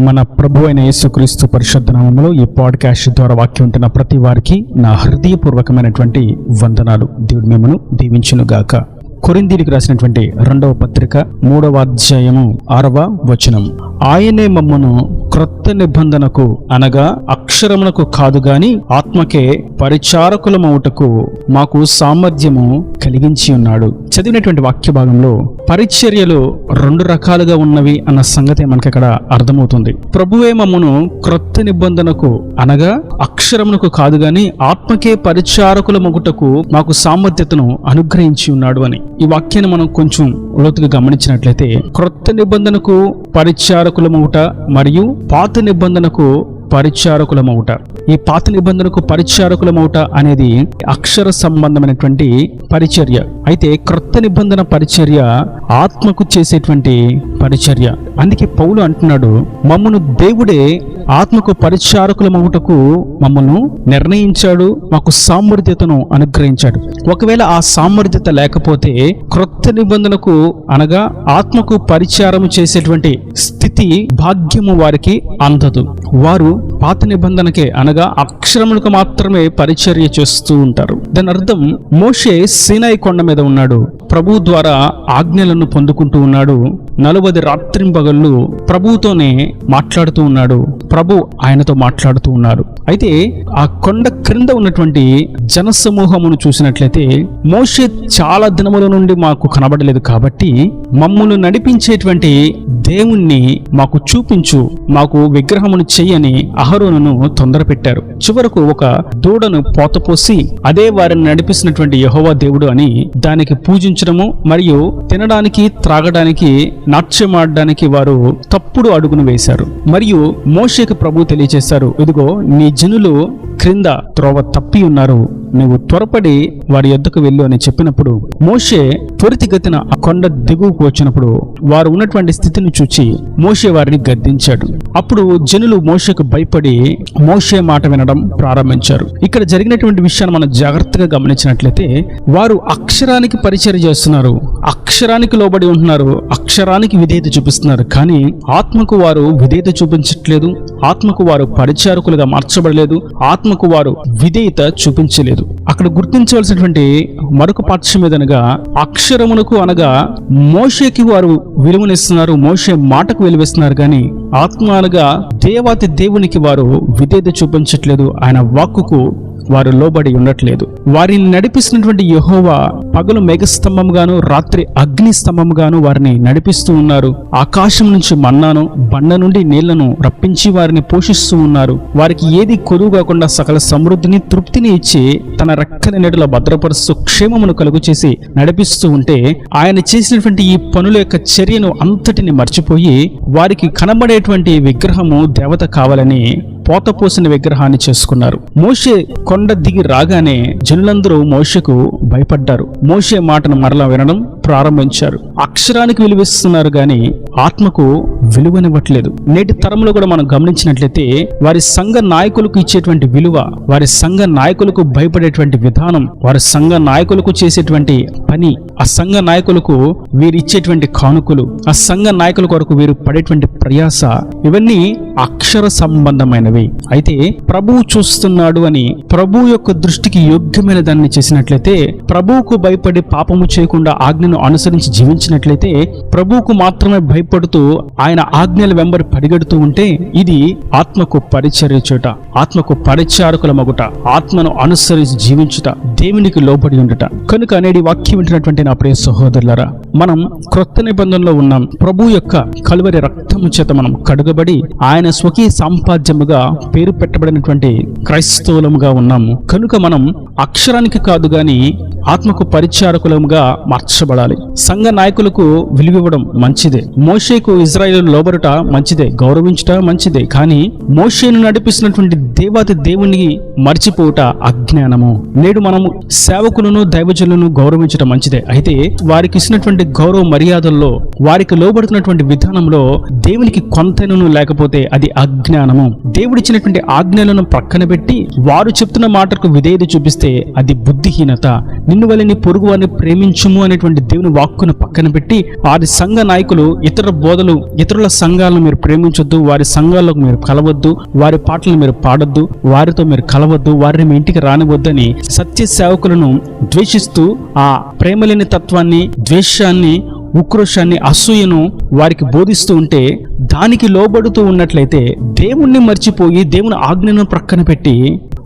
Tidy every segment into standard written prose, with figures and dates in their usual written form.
మన ప్రభు అయిన యేసుక్రీస్తు పరిశుద్ధ నామములో ఈ పాడ్కాస్ట్ ద్వారా వాక్యం ఉంటున్న ప్రతి వారికి నా హృదయపూర్వకమైనటువంటి వందనాలు. దేవుడు మిమ్మను దీవించును గాక. కొరింథీయులకు రాసినటువంటి 2వ పత్రిక 3వ అధ్యాయము 6వ వచనం. ఆయనే మమ్మను క్రొత్త నిబంధనకు అనగా అక్షరమునకు కాదు గాని ఆత్మకే పరిచారకులమవుటకు మాకు సామర్థ్యము కలిగించి ఉన్నాడు. చదివినటువంటి వాక్య భాగంలో పరిచర్యలు 2 రకాలుగా ఉన్నవి అన్న సంగతి మనకి అక్కడ అర్థమవుతుంది. ప్రభువే మమ్మను క్రొత్త నిబంధనకు అనగా అక్షరమునకు కాదు గాని ఆత్మకే పరిచారకులమగుటకు మాకు సామర్థ్యతను అనుగ్రహించి ఉన్నాడు అని. ఈ వాక్యాన్ని మనం కొంచెం లోతుగా గమనించినట్లయితే క్రొత్త నిబంధనకు పరిచారకులమవుట మరియు పాత నిబంధనకు పరిచారకులమవుట, ఈ పాత నిబంధనకు పరిచారకులమవుట అనేది అక్షర సంబంధమైనటువంటి పరిచర్య. అయితే క్రొత్త నిబంధన పరిచర్య ఆత్మకు చేసేటువంటి పరిచర్య. అందుకే పౌలు అంటున్నాడు, మమ్మను దేవుడే ఆత్మకు పరిచారకులమవుటకు మమ్మల్ని నిర్ణయించాడు, మాకు సామర్థ్యతను అనుగ్రహించాడు. ఒకవేళ ఆ సామర్థ్యత లేకపోతే క్రొత్త నిబంధనకు అనగా ఆత్మకు పరిచారము చేసేటువంటి స్థితి భాగ్యము వారికి అందదు. వారు పాత నిబంధనకే అనగా అక్షరములకు మాత్రమే పరిచర్య చేస్తూ ఉంటారు. దాని అర్థం మోషే సీనాయి కొండ మీద ఉన్నాడు, ప్రభు ద్వారా ఆజ్ఞలను పొందుకుంటూ ఉన్నాడు, 40 రాత్రింపగళ్ళు ప్రభువుతోనే మాట్లాడుతూ ఉన్నాడు, ప్రభు ఆయనతో మాట్లాడుతూ ఉన్నారు. అయితే ఆ కొండ క్రింద ఉన్నటువంటి జనసమూహమును చూసినట్లయితే మోషే చాలా దినముల నుండి మాకు కనబడలేదు కాబట్టి మమ్మల్ని నడిపించేటువంటి దేవుణ్ణి మాకు చూపించు, మాకు విగ్రహమును చెయ్యని అహరోనును తొందర పెట్టారు. చివరకు ఒక దూడను పోతపోసి అదే వారిని నడిపిస్తున్నటువంటి యెహోవా దేవుడు అని దానికి పూజించడము మరియు తినడానికి త్రాగడానికి నాట్యమాడడానికి వారు తప్పుడు అడుగును వేశారు. మరియు మోషేకు ప్రభు తెలియజేశారు, ఇదిగో నీ జనులు క్రింద త్రోవ తప్పి ఉన్నారు, నువ్వు త్వరపడి వారి యొద్దకు వెళ్ళు అని చెప్పినప్పుడు మోషే త్వరితగతిన ఆ కొండ దిగువకు వచ్చినప్పుడు వారు ఉన్నటువంటి స్థితిని చూచి మోషే వారిని గద్దించాడు. అప్పుడు జనులు మోషేకు భయపడి మోషే మాట వినడం ప్రారంభించారు. ఇక్కడ జరిగినటువంటి విషయాన్ని మనం జాగ్రత్తగా గమనించినట్లయితే వారు అక్షరానికి పరిచర్య చేస్తున్నారు, అక్షరానికి లోబడి ఉంటున్నారు, అక్షరానికి విధేయత చూపిస్తున్నారు. కానీ ఆత్మకు వారు విధేయత చూపించట్లేదు, ఆత్మకు వారు పరిచారకులుగా మార్చబడలేదు, ఆత్మకు వారు విధేయత చూపించలేదు. అక్కడ గుర్తించవలసినటువంటి మరొక పాఠ్యం ఏదనగా అక్షరమునకు అనగా మోషేకి వారు విలువనిస్తున్నారు, మోషే మాటకు విలువిస్తున్నారు. కానీ ఆత్మ అనగా దేవాతి దేవునికి వారు విధేయత చూపించట్లేదు, ఆయన వాక్కుకు వారు లోబడి ఉండట్లేదు. వారిని నడిపిస్తున్నటువంటి యెహోవా పగలు మేఘస్తంభముగాను రాత్రి అగ్ని స్తంభముగాను వారిని నడిపిస్తూ ఉన్నారు. ఆకాశం నుంచి మన్నాను బండ నుండి నీళ్లను రప్పించి వారిని పోషిస్తూ ఉన్నారు. వారికి ఏది కొదువు కాకుండా సకల సమృద్ధిని తృప్తిని ఇచ్చి తన రెక్కల నీడలో భద్రపరుస్తూ క్షేమమును కలుగు చేసి నడిపిస్తూ ఉంటే ఆయన చేసినటువంటి ఈ పనుల యొక్క చర్యను అంతటిని మర్చిపోయి వారికి కనబడేటువంటి విగ్రహము దేవత కావాలని పోతపోసిన విగ్రహాన్ని చేసుకున్నారు. మోషే కొండ దిగి రాగానే జనులందరూ మోషేకు భయపడ్డారు, మోషే మాటను మరలా వినడం ప్రారంభించారు. అక్షరానికి విలువిస్తున్నారు గాని ఆత్మకు విలువనివ్వట్లేదు. నేటి తరంలో కూడా మనం గమనించినట్లయితే వారి సంఘ నాయకులకు ఇచ్చేటువంటి విలువ, వారి సంఘ నాయకులకు భయపడేటువంటి విధానం, వారి సంఘ నాయకులకు చేసేటువంటి పని, ఆ సంఘ నాయకులకు వీరు ఇచ్చేటువంటి కానుకలు, ఆ సంఘ నాయకుల కొరకు వీరు పడేటువంటి ప్రయాస, ఇవన్నీ అక్షర సంబంధమైనవి. అయితే ప్రభువు చూస్తున్నాడు అని ప్రభు యొక్క దృష్టికి యోగ్యమైన దాన్ని చేసినట్లయితే, ప్రభువుకు భయపడి పాపము చేయకుండా ఆజ్ఞను అనుసరించి జీవించినట్లయితే, ప్రభువుకు మాత్రమే భయపడుతూ ఆయన ఆజ్ఞల వెంబడి పరిగెడుతూ ఉంటే ఇది ఆత్మకు పరిచర్య చేయుట, ఆత్మకు పరిచారకుల మగుట, ఆత్మను అనుసరించి జీవించుట, దేవునికి లోబడి ఉండుట. కనుక నేటి వాక్యం వింటున్నటువంటి నా ప్రియ సహోదరులారా, మనం క్రొత్త నిబంధనలో ఉన్నాం. ప్రభు యొక్క కలువరి రక్తము చేత మనం కడుగబడి ఆయన స్వకీయ సంపాద్యముగా పేరు పెట్టబడినటువంటి క్రైస్తవులముగా ఉన్నాము. కనుక మనం అక్షరానికి కాదు గాని ఆత్మకు పరిచారకులముగా మార్చబడాలి. సంఘ నాయకులకు విలువివ్వడం మంచిదే, మోషేకు ఇజ్రాయేలు లోబడుట మంచిదే, గౌరవించుట మంచిదే. కానీ మోషేను నడిపిస్తున్నటువంటి దేవాతి దేవుని మర్చిపోవుట అజ్ఞానము. నేడు మనము సేవకులను దైవజనులను గౌరవించడం మంచిదే, అయితే వారికి ఇచ్చినటువంటి గౌరవ మర్యాదల్లో వారికి లోబడుతున్నటువంటి విధానంలో దేవునికి కొంతైనను లేకపోతే అది అజ్ఞానము. దేవుడిచ్చినటువంటి ఆజ్ఞలను ప్రక్కన పెట్టి వారు చెప్తున్న మాటకు విధేయత చూపిస్తే అది బుద్ధిహీనత. నిన్ను వలె నీ పొరుగు వారిని ప్రేమించుము అనేటువంటి దేవుని వాక్కును పక్కన పెట్టి వారి సంఘ నాయకులు ఇతర బోధలు, ఇతరుల సంఘాలను మీరు ప్రేమించొద్దు, వారి సంఘాలకు మీరు కలవద్దు, వారి పాటలు మీరు పాడొద్దు, వారితో మీరు కలవద్దు, వారిని మీ ఇంటికి రానివద్దని సత్య సేవకులను ద్వేషిస్తూ ఆ ప్రేమలేని తత్వాన్ని, ద్వేషాన్ని, ఉక్రోషాన్ని, అసూయను వారికి బోధిస్తూ ఉంటే దానికి లోబడుతూ ఉన్నట్లయితే దేవుణ్ణి మర్చిపోయి దేవుని ఆజ్ఞను ప్రక్కన పెట్టి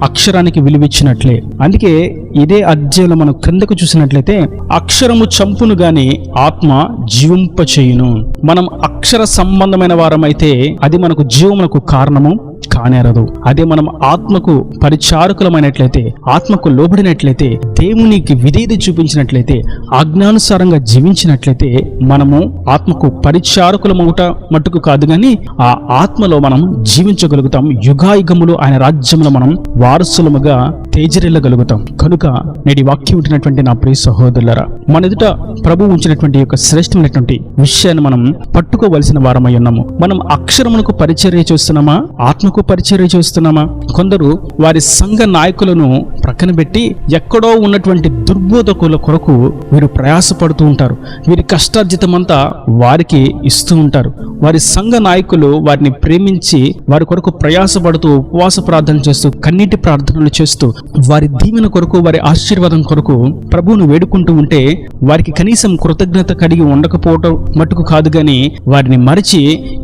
అక్షరానికి విలువిచ్చినట్లే. అందుకే ఇదే అధ్యాయంలో మనం క్రిందకు చూసినట్లయితే అక్షరము చంపును గాని ఆత్మ జీవింపచేయును. మనం అక్షర సంబంధమైన వారమైతే అది మనకు జీవమునకు కారణము కానేరదు. అదే మనం ఆత్మకు పరిచారకులమైనట్లయితే, ఆత్మకు లోబడినట్లయితే, దేవునికి విధేయత చూపించినట్లయితే, ఆజ్ఞానుసారంగా జీవించినట్లయితే మనము ఆత్మకు పరిచారకులమవుట మట్టుకు కాదు కానీ ఆ ఆత్మలో మనం జీవించగలుగుతాం. యుగాయుగములు ఆయన రాజ్యంలో మనం వారసులముగా తేజరిల్లగలుగుతాం. కనుక నేటి వాక్యం ఉంటున్నటువంటి నా ప్రియ సహోదరులారా, మన ఎదుట ప్రభు ఉంచినటువంటి యొక్క శ్రేష్టమైనటువంటి విషయాన్ని మనం పట్టుకోవలసిన వారమై ఉన్నాము. మనం అక్షరమునకు పరిచర్య చేస్తున్నామా, ఆత్మకు పరిచర్య చేస్తున్నామా? కొందరు వారి సంఘ నాయకులను ప్రక్కన పెట్టి ఎక్కడో ఉన్నటువంటి దుర్బోధకుల కొరకు వీరు ప్రయాసపడుతూ ఉంటారు. వీరి కష్టార్జితమంతా వారికి ఇస్తూ ఉంటారు. వారి సంఘ నాయకులు వారిని ప్రేమించి వారి కొరకు ప్రయాసపడుతూ, ఉపవాస ప్రార్థన చేస్తూ, కన్నీటి ప్రార్థనలు చేస్తూ, వారి దీవెన కొరకు, వారి ఆశీర్వాదం కొరకు ప్రభువును వేడుకుంటూ ఉంటే వారికి కనీసం కృతజ్ఞత కలిగి ఉండకపోవటం మట్టుకు కాదు కానీ వారిని మరిచి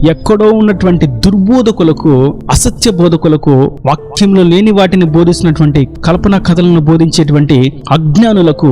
ఎక్కడో ఉన్నటువంటి దుర్బోధకులకు, అసత్య బోధకులకు, వాక్యంలో లేని వాటిని బోధిస్తున్నటువంటి కల్పనా కథలను బోధించేటువంటి అజ్ఞానులకు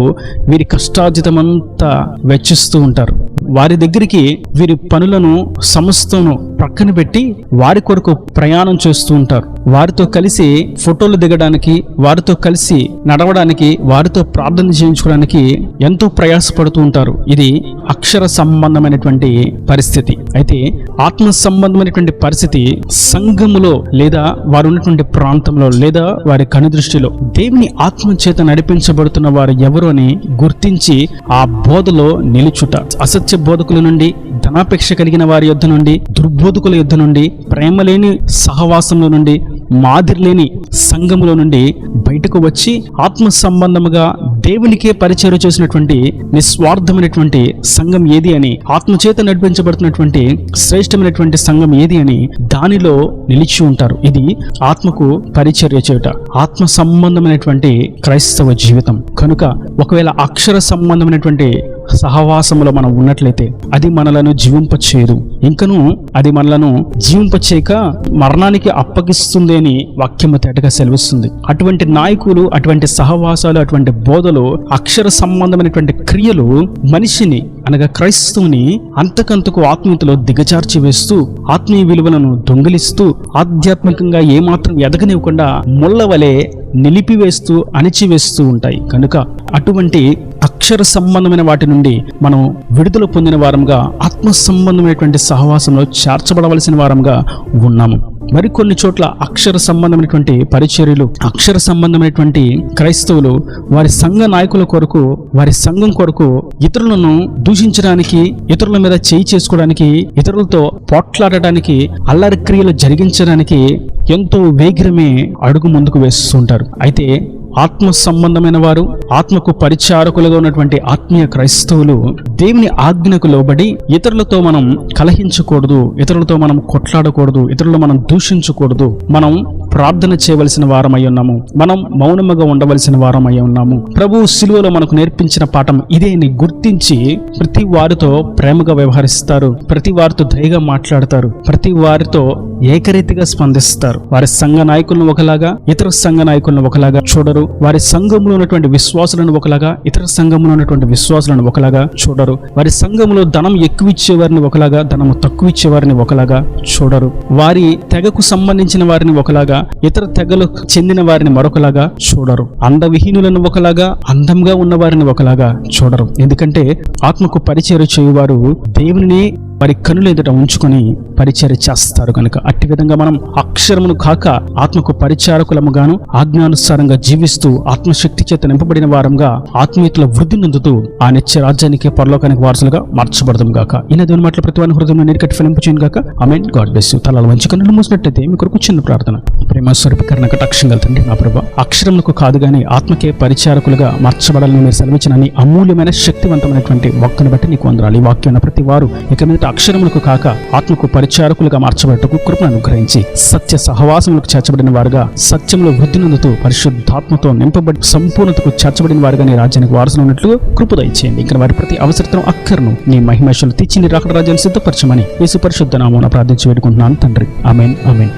వీరి కష్టార్జితమంతా వెచ్చిస్తూ ఉంటారు. వారి దగ్గరికి వీరి పనులను, సమస్తను ప్రక్కన పెట్టి వారి కొరకు ప్రయాణం చేస్తూ ఉంటారు. వారితో కలిసి ఫోటోలు దిగడానికి, వారితో కలిసి నడవడానికి, వారితో ప్రార్థన చేయించుకోవడానికి ఎంతో ప్రయాసపడుతూ ఉంటారు. ఇది అక్షర సంబంధమైనటువంటి పరిస్థితి. అయితే ఆత్మ సంబంధమైనటువంటి పరిస్థితి సంఘములో లేదా వారు ఉన్నటువంటి ప్రాంతంలో లేదా వారి కనుదృష్టిలో దేవుని ఆత్మ చేత నడిపించబడుతున్న వారు ఎవరు అని గుర్తించి ఆ బోధలో నిలుచుట. అసత్య బోధకుల నుండి, ధనాపేక్ష కలిగిన వారి యొద్ద నుండి, దుర్బోధకుల యొద్ద నుండి, ప్రేమ లేని సహవాసంలో నుండి, మాదిరి లేని సంఘములో నుండి బయటకు వచ్చి ఆత్మ సంబంధముగా దేవునికే పరిచయం చేసినటువంటి నిస్వార్థమైనటువంటి సంఘం ఏది అని, ఆత్మచేత నడిపించబడుతున్నటువంటి శ్రేష్టమైనటువంటి సంఘం ఏది అని దానిలో నిలిచి ఉంటారు. ఇది ఆత్మకు పరిచర్య చేయుట, ఆత్మ సంబంధమైనటువంటి క్రైస్తవ జీవితం. కనుక ఒకవేళ అక్షర సంబంధమైనటువంటి సహవాసంలో మనం ఉన్నట్లయితే అది మనలను జీవింపచేయదు. ఇంకను అది మనలను జీవింపచేయక మరణానికి అప్పగిస్తుంది అని వాక్యము తేటగా సెలవిస్తుంది. అటువంటి నాయకులు, అటువంటి సహవాసాలు, అటువంటి బోధలు, అక్షర సంబంధమైనటువంటి క్రియలు మనిషిని అనగా క్రైస్తవుని అంతకంతకు ఆత్మీయతలో దిగజార్చి వేస్తూ, ఆత్మీయ విలువలను దొంగిలిస్తూ, ఆధ్యాత్మికంగా ఏమాత్రం ఎదగనివ్వకుండా ముళ్ళ వలె నిలిపివేస్తూ, అణిచివేస్తూ ఉంటాయి. కనుక అటువంటి అక్షర సంబంధమైన వాటి నుండి మనం విడుదల పొందిన వారంగా ఆత్మ సంబంధమైనటువంటి సహవాసంలో చేర్చబడవలసిన వారంగా ఉన్నాము. మరికొన్ని చోట్ల అక్షర సంబంధమైనటువంటి పరిచర్యలు, అక్షర సంబంధమైనటువంటి క్రైస్తవులు వారి సంఘ నాయకుల కొరకు, వారి సంఘం కొరకు ఇతరులను దూషించడానికి, ఇతరుల మీద చేయి చేసుకోవడానికి, ఇతరులతో పోట్లాడడానికి, అల్లరి క్రియలు జరిగించడానికి ఎంతో వేగిరమే అడుగు ముందుకు వేస్తుంటారు. అయితే ఆత్మ సంబంధమైన వారు, ఆత్మకు పరిచారకులుగా ఉన్నటువంటి ఆత్మీయ క్రైస్తవులు దేవుని ఆజ్ఞకు లోబడి ఇతరులతో మనం కలహించకూడదు, ఇతరులతో మనం కొట్లాడకూడదు, ఇతరులు మనం దూషించకూడదు. మనం ప్రార్థన చేయవలసిన వారమై ఉన్నాము. మనం మౌనముగా ఉండవలసిన వారమై ఉన్నాము. ప్రభు శిలువలో మనకు నేర్పించిన పాఠం ఇదే అని గుర్తించి ప్రతి వారితో ప్రేమగా వ్యవహరిస్తారు, ప్రతి వారితో దయగా మాట్లాడతారు, ప్రతి వారితో ఏకరీతిగా స్పందిస్తారు. వారి సంఘ నాయకులను ఒకలాగా, ఇతర సంఘ నాయకులను ఒకలాగా చూడరు. వారి సంఘంలో ఉన్నటువంటి విశ్వాసులను ఒకలాగా, ఇతర సంఘంలో ఉన్నటువంటి విశ్వాసులను ఒకలాగా చూడరు. వారి సంఘంలో ధనం ఎక్కువ ఇచ్చేవారిని ఒకలాగా, ధనము తక్కువ ఇచ్చేవారిని ఒకలాగా చూడరు. వారి తెగకు సంబంధించిన వారిని ఒకలాగా, ఇతర తెగలకు చెందిన వారిని మరొకలాగా చూడరు. అందవిహీనులను ఒకలాగా, అందంగా ఉన్న వారిని ఒకలాగా చూడరు. ఎందుకంటే ఆత్మకు పరిచయం చేయువారు దేవుని వారి కనుల ఎదుట ఉంచుకొని పరిచర్య చేస్తారు కనుక అట్టి విధంగా మనం అక్షరమును కాక ఆత్మకు పరిచారకులముగాను ఆజ్ఞానుసారంగా జీవిస్తూ ఆత్మశక్తి చేత నింపబడిన వారంగా ఆత్మీయతల వృద్ధి నందుతూ ఆ నిత్య రాజ్యానికి పరలోకానికి వారసులుగా మార్చబడదాం గాక. ఇలా దేవుని మాటల ప్రతి వారి హృదయంలో నీరుకట్టి ఫలింపు చేయను గాక. ఆమేన్. God bless you. తలలు వంచి కన్నులు మూసినట్లయితే మీ కొరకు చిన్న ప్రార్థన. ప్రేమ స్వరూపీకరణ కటాక్షం కలుగుతుంది నా ప్రభా. అక్షరములకు కాదు గానీ ఆత్మకే పరిచారకులుగా మార్చబడాలని మీరు సెలవించిన నీ అమూల్యమైన శక్తివంతమైనటువంటి వాక్కును బట్టి నీకు వందనాలు. ఈ వాక్యం ప్రతి వారు ఇక మీద అక్షరములకు కాక ఆత్మకు పరిచారకులుగా మార్చబడటకు కృపను అనుగ్రహించి సత్య సహవాసములకు చేర్చబడిన వారుగా సత్యంలో వృద్ధి నందుతూ పరిశుద్ధాత్మతో నింపబడి సంపూర్ణతకు చేర్చబడిన వారుగా నీ రాజ్యానికి వారసులు ఉన్నట్లుగా కృప దయచేయండి. ఇంకా వారి ప్రతి అవసరతను అక్కర్ను నీ మహిమేశ్వరులు తీర్చి నీ రాకడ రాజ్యాన్ని సిద్ధపరచమని యేసు పరిశుద్ధ నామమున ప్రార్థించి వేడుకుంటున్నాను తండ్రి. ఆమేన్. ఆమేన్.